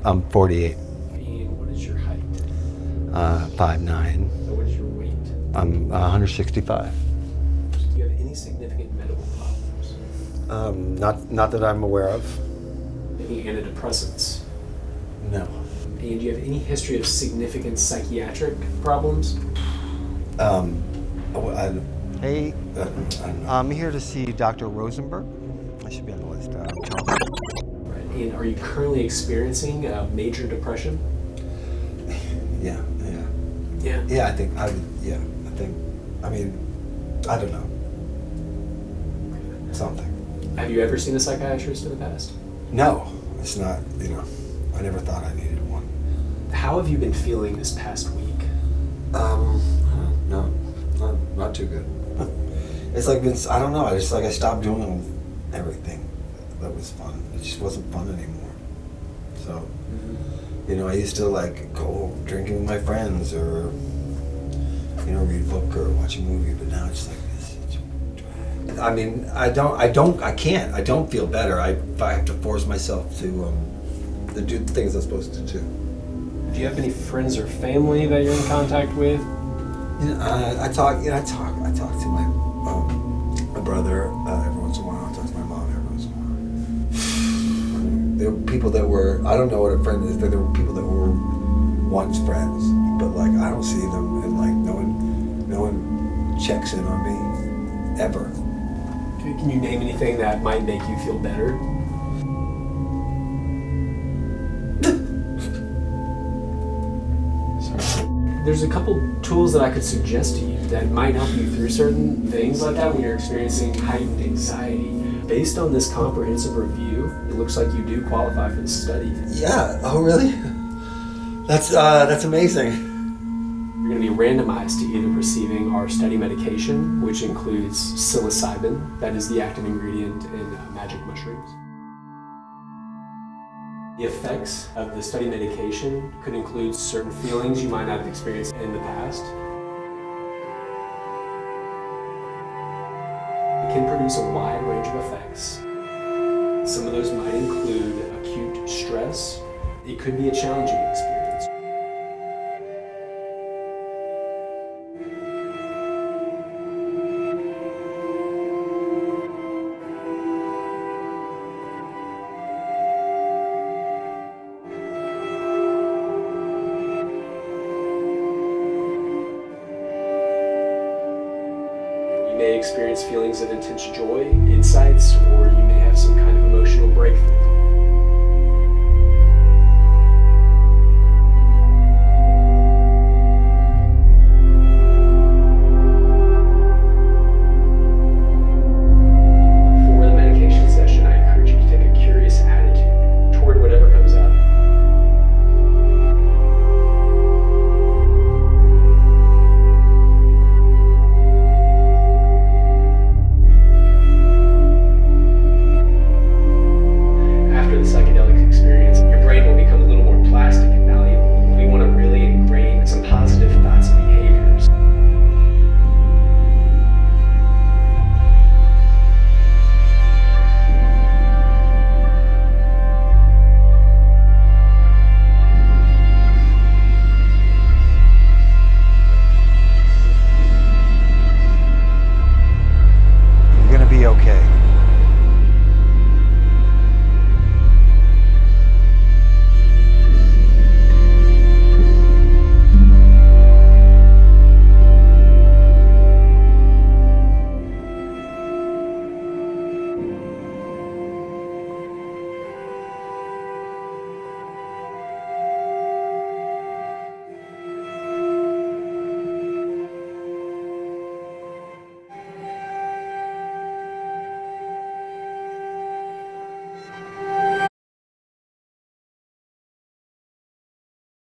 I'm 48. And what is your height? 5'9". And what is your weight? I'm 165. Do you have any significant medical problems? Not that I'm aware of. Any antidepressants? No. And do you have any history of significant psychiatric problems? Hey, I don't know. I'm here to see Dr. Rosenberg. I should be on the list. Charles. Right. And are you currently experiencing major depression? Yeah. Yeah. Yeah, I think, I don't know. Something. Have you ever seen a psychiatrist in the past? No, it's not, I never thought I needed one. How have you been feeling this past week? No, not too good. It's like, I don't know, I stopped doing everything that was fun. It just wasn't fun anymore. So, I used to go drinking with my friends or, read a book or watch a movie, but now it's like this. I don't feel better. I have to force myself to do the things I'm supposed to do. Do you have any friends or family that you're in contact with? I talk to my brother every once in a while. I talk to my mom every once in a while. There were people that were, I don't know what a friend is, but there were people that were once friends, but I don't see them, and no one checks in on me ever. Okay, can you name anything that might make you feel better? There's a couple tools that I could suggest to you that might help you through certain things like that when you're experiencing heightened anxiety. Based on this comprehensive review, it looks like you do qualify for the study. Yeah. Oh, really? That's amazing. You're going to be randomized to either receiving our study medication, which includes psilocybin, that is the active ingredient in magic mushrooms. The effects of the study medication could include certain feelings you might not have experienced in the past. It can produce a wide range of effects. Some of those might include acute stress. It could be a challenging experience. You may experience feelings of intense joy, insights, or you may have some kind of emotional break.